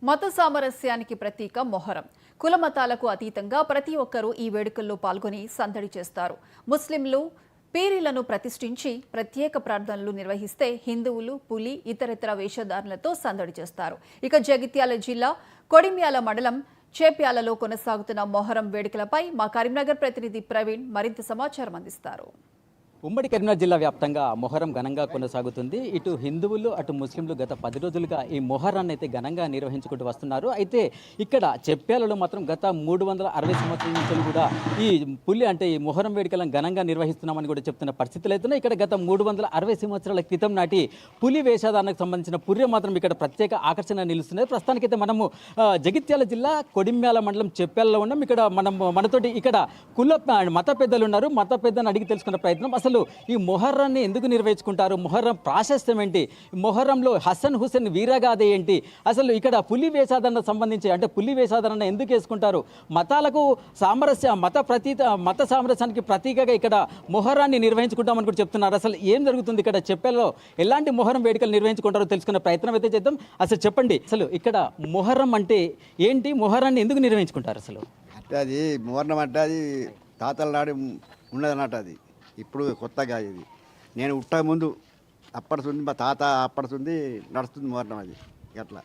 మత సామరస్యానికి ప్రతీక మొహరం. కులమతాలకు అతీతంగా ప్రతి ఒక్కరూ ఈ వేడుకల్లో పాల్గొని సందడి చేస్తారు. ముస్లింలు పీరీలను ప్రతిష్ఠించి ప్రత్యేక ప్రార్థనలు నిర్వహిస్తే హిందువులు పులి ఇతరితర వేషధారణలతో సందడి చేస్తారు. ఇక జగిత్యాల జిల్లా కొడిమ్యాల మండలం చేప్యాలలో కొనసాగుతున్న మొహరం వేడుకలపై మా కరీంనగర్ ప్రతినిధి ప్రవీణ్ మరింత సమాచారం అందిస్తారు. ఉమ్మడి కరీంనగర్ జిల్లా వ్యాప్తంగా మొహరం ఘనంగా కొనసాగుతుంది. ఇటు హిందువులు అటు ముస్లింలు గత 10 రోజులుగా ఈ మొహరాన్ని అయితే ఘనంగా నిర్వహించుకుంటూ వస్తున్నారు. అయితే ఇక్కడ చెప్పాలలో మాత్రం గత 360 సంవత్సరాల నుంచి కూడా ఈ పులి అంటే ఈ మొహరం వేడుకలను ఘనంగా నిర్వహిస్తున్నామని కూడా చెప్తున్న పరిస్థితులు అయితే ఇక్కడ గత 360 సంవత్సరాల క్రితం నాటి పులి వేషధారణకు సంబంధించిన పుర్రె మాత్రం ఇక్కడ ప్రత్యేక ఆకర్షణ నిలుస్తున్నది. ప్రస్తుతానికైతే మనము జగిత్యాల జిల్లా కొడిమ్యాల మండలం చెప్పాలలో ఉన్నాం. ఇక్కడ మనతోటి ఇక్కడ మత పెద్దలు ఉన్నారు. మత పెద్దను అడిగి తెలుసుకున్న ప్రయత్నం. అసలు ఈ మొహర్రాన్ని ఎందుకు నిర్వహించుకుంటారు, మొహర్రం ప్రాశస్త్యం ఏంటి, మొహర్రంలో హసన్ హుసేన్ వీరగాథ ఏంటి, అసలు ఇక్కడ పులి వేషాధారణ సంబంధించి అంటే పులి వేషాధారణ ఎందుకు వేసుకుంటారు, మతాలకు మత సామరస్యానికి ప్రతీకగా ఇక్కడ మొహర్రాన్ని నిర్వహించుకుంటామని కూడా చెప్తున్నారు. అసలు ఏం జరుగుతుంది ఇక్కడ చెప్పేలో, ఎలాంటి మొహరం వేడుకలు నిర్వహించుకుంటారో తెలుసుకునే ప్రయత్నం అయితే చేద్దాం. అసలు చెప్పండి, అసలు ఇక్కడ మొహర్రం అంటే ఏంటి, మొహర్రాన్ని ఎందుకు నిర్వహించుకుంటారు? అసలు అంటే అది మొహర్రం అంటే అది తాతల నాడు ఉన్నదన్నట్టు. అది ఇప్పుడు కొత్తగా ఇది నేను ఉట్టక ముందు అప్పటిసుంది మా తాత అప్పటిసుంది నడుస్తుంది మొహర్రం. అది అట్లా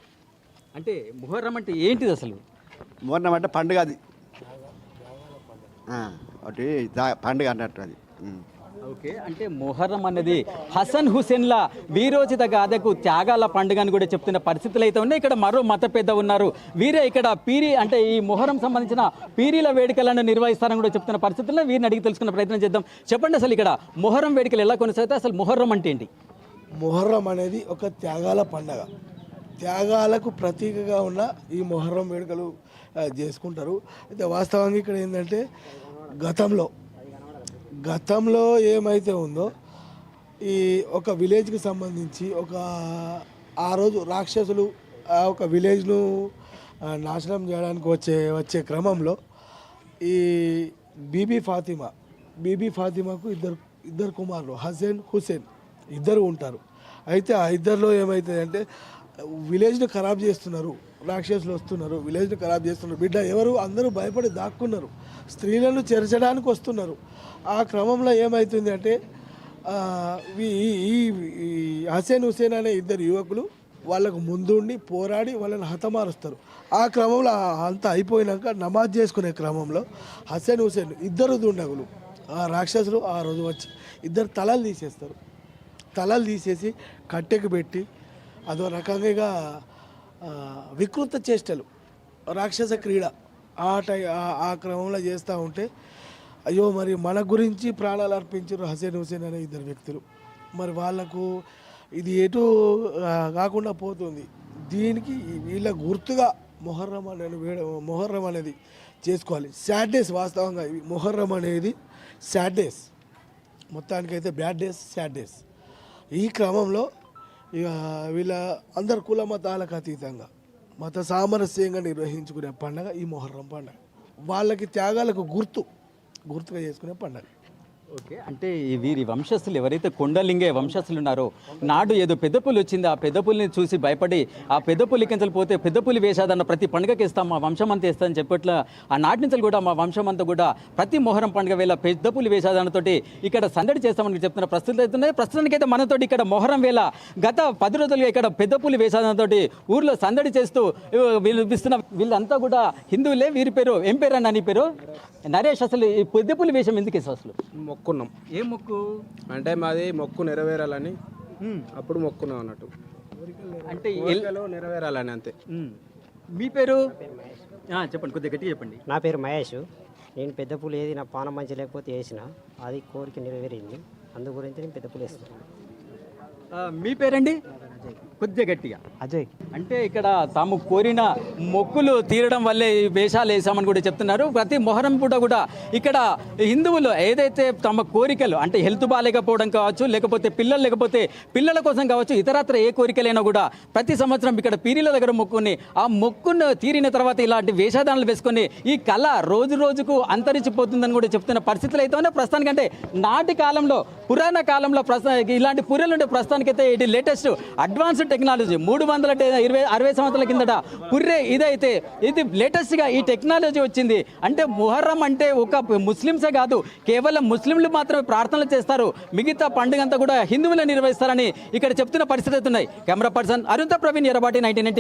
అంటే మొహర్రం అంటే ఏంటిది? అసలు మొహర్రం అంటే పండుగ. అది ఒకటి పండుగ అన్నట్టు. అది ఓకే. అంటే మొహర్రం అన్నది హసన్ హుసేన్ల వీరోచిత గాథకు త్యాగాల పండుగ అని కూడా చెప్తున్న పరిస్థితులు అయితే ఉన్నాయి. ఇక్కడ మరో మత పెద్ద ఉన్నారు. వీరే ఇక్కడ పీరి అంటే ఈ మొహరం సంబంధించిన పీరీల వేడుకలను నిర్వహిస్తారని కూడా చెప్తున్న పరిస్థితుల్లో వీరిని అడిగి తెలుసుకునే ప్రయత్నం చేద్దాం. చెప్పండి, అసలు ఇక్కడ మొహరం వేడుకలు ఎలా కొనసాగుతాయి, అసలు మొహర్రం అంటే ఏంటి? మొహర్రం అనేది ఒక త్యాగాల పండగ. త్యాగాలకు ప్రతీకగా ఉన్న ఈ మొహర్రం వేడుకలు చేసుకుంటారు. అయితే వాస్తవంగా ఇక్కడ ఏంటంటే గతంలో ఏమైతే ఉందో ఈ ఒక విలేజ్కి సంబంధించి ఆ రోజు రాక్షసులు ఒక విలేజ్ను నాశనం చేయడానికి వచ్చే క్రమంలో ఈ బీబీ ఫాతిమాకు ఇద్దరు కుమారులు హసన్ హుసేన్ ఇద్దరు ఉంటారు. అయితే ఆ ఇద్దరిలో ఏమవుతుందంటే విలేజ్ను ఖరాబ్ చేస్తున్నారు, రాక్షసులు వస్తున్నారు, విలేజ్ను ఖరాబ్ చేస్తున్నారు. బిడ్డ ఎవరు అందరూ భయపడి దాక్కున్నారు, స్త్రీలను చేర్చడానికి వస్తున్నారు. ఆ క్రమంలో ఏమవుతుంది అంటే ఈ హసన్ హుసేన్ అనే ఇద్దరు యువకులు వాళ్ళకు ముందుండి పోరాడి వాళ్ళని హతమారుస్తారు. ఆ క్రమంలో అంతా అయిపోయినాక నమాజ్ చేసుకునే క్రమంలో హసన్ హుసేన్ ఇద్దరు దుండగులు ఆ రాక్షసులు ఆ రోజు వచ్చి ఇద్దరు తలలు తీసేస్తారు. తలలు తీసేసి కట్టెకు పెట్టి అదో రకంగా వికృత చేష్టలు, రాక్షస క్రీడ ఆ క్రమంలో చేస్తూ ఉంటే అయ్యో మరి మన గురించి ప్రాణాలు అర్పించారు హసన్ హుసేన్ అనే ఇద్దరు వ్యక్తులు. మరి వాళ్లకు ఇది ఎటు కాకుండా పోతుంది. దీనికి వీళ్ళ గుర్తుగా మొహర్రం అనేది చేసుకోవాలి. సాడ్ డేస్ వాస్తవంగా మొహర్రం అనేది సాడ్ డేస్, మొత్తానికైతే బ్యాడ్ డేస్, సాడ్ డేస్. ఈ క్రమంలో ఇక వీళ్ళ అందరు కుల మతాలకు అతీతంగా మత సామరస్యంగా నిర్వహించుకునే పండుగ ఈ మొహర్రం పండుగ. వాళ్ళకి త్యాగాలకు గుర్తుగా చేసుకునే పండుగ. ఓకే. అంటే వీరి వంశస్థులు ఎవరైతే కొండలింగే వంశస్థులు ఉన్నారో నాడు ఏదో పెద్దపులి వచ్చింది, ఆ పెద్దపులిని చూసి భయపడి ఆ పెద్దపులి కించలు పోతే పెద్దపులి వేషాదన్న ప్రతి పండుగకి ఇస్తాం, మా వంశం అంతా ఇస్తామని చెప్పట్ల ఆ నాటి నుంచి కూడా మా వంశం అంతా కూడా ప్రతి మొహరం పండుగ వేళ పెద్దపులి వేషాదనతోటి ఇక్కడ సందడి చేస్తామని చెప్తున్న పరిస్థితులు అవుతున్నాయి. ప్రస్తుతానికైతే మనతోటి ఇక్కడ మొహరం వేళ గత 10 రోజులుగా ఇక్కడ పెద్దపులి వేషాదనతోటి ఊర్లో సందడి చేస్తూ వీళ్ళంతా కూడా హిందువులే. వీరి పేరు ఏం పేరు అన్న? నీ పేరు నరేష్. అసలు ఈ పెద్దపులి వేషం ఎందుకు ఇస్తావు? అసలు మొక్కున్నాం. ఏ మొక్కు అంటే మాది మొక్కు నెరవేరాలని, అప్పుడు మొక్కున్నాం అన్నట్టు. అంటే నెరవేరాలని అంతే. మీ పేరు చెప్పండి, కొద్దిగా గట్టిగా చెప్పండి. నా పేరు మహేష్. నేను పెద్ద పూలు ఏది నా పానం మంచి లేకపోతే వేసిన అది కోరిక నెరవేరింది, అందు గురించి నేను పెద్ద పూలు వేస్తున్నాను. మీ పేరండి? కొద్దిగా గట్టిగా. అజయ్. అంటే ఇక్కడ తాము కోరిన మొక్కులు తీరడం వల్లే ఈ వేషాలు వేసామని కూడా చెప్తున్నారు. ప్రతి మొహరం పూట కూడా ఇక్కడ హిందువులు ఏదైతే తమ కోరికలు అంటే హెల్త్ బాగాలేకపోవడం కావచ్చు, లేకపోతే పిల్లల కోసం కావచ్చు, ఇతరత్ర ఏ కోరికలైనా కూడా ప్రతి సంవత్సరం ఇక్కడ పీరీల దగ్గర మొక్కుని ఆ మొక్కును తీరిన తర్వాత ఇలాంటి వేషధారణలు వేసుకొని ఈ కళ రోజు రోజుకు అంతరించిపోతుందని కూడా చెప్తున్న పరిస్థితులు అయితే ఉన్నాయి. ప్రస్తుతానికంటే నాటి కాలంలో పురాణ కాలంలో ఇలాంటి పుర్రెలు ఉండే ప్రస్తుతానికైతే ఇది లేటెస్ట్ అడ్వాన్స్డ్ టెక్నాలజీ 360 సంవత్సరాల కిందట పుర్రె ఇదైతే ఇది లేటెస్ట్గా ఈ టెక్నాలజీ వచ్చింది. అంటే మొహర్రం అంటే ఒక ముస్లిమ్సే కాదు, కేవలం ముస్లింలు మాత్రమే ప్రార్థనలు చేస్తారు, మిగతా పండుగ అంతా కూడా హిందువులే నిర్వహిస్తారని ఇక్కడ చెప్తున్న పరిస్థితి ఉన్నాయి. కెమెరా పర్సన్ అరుణ్తో ప్రవీణ్ ఎర్రబాటి 1990.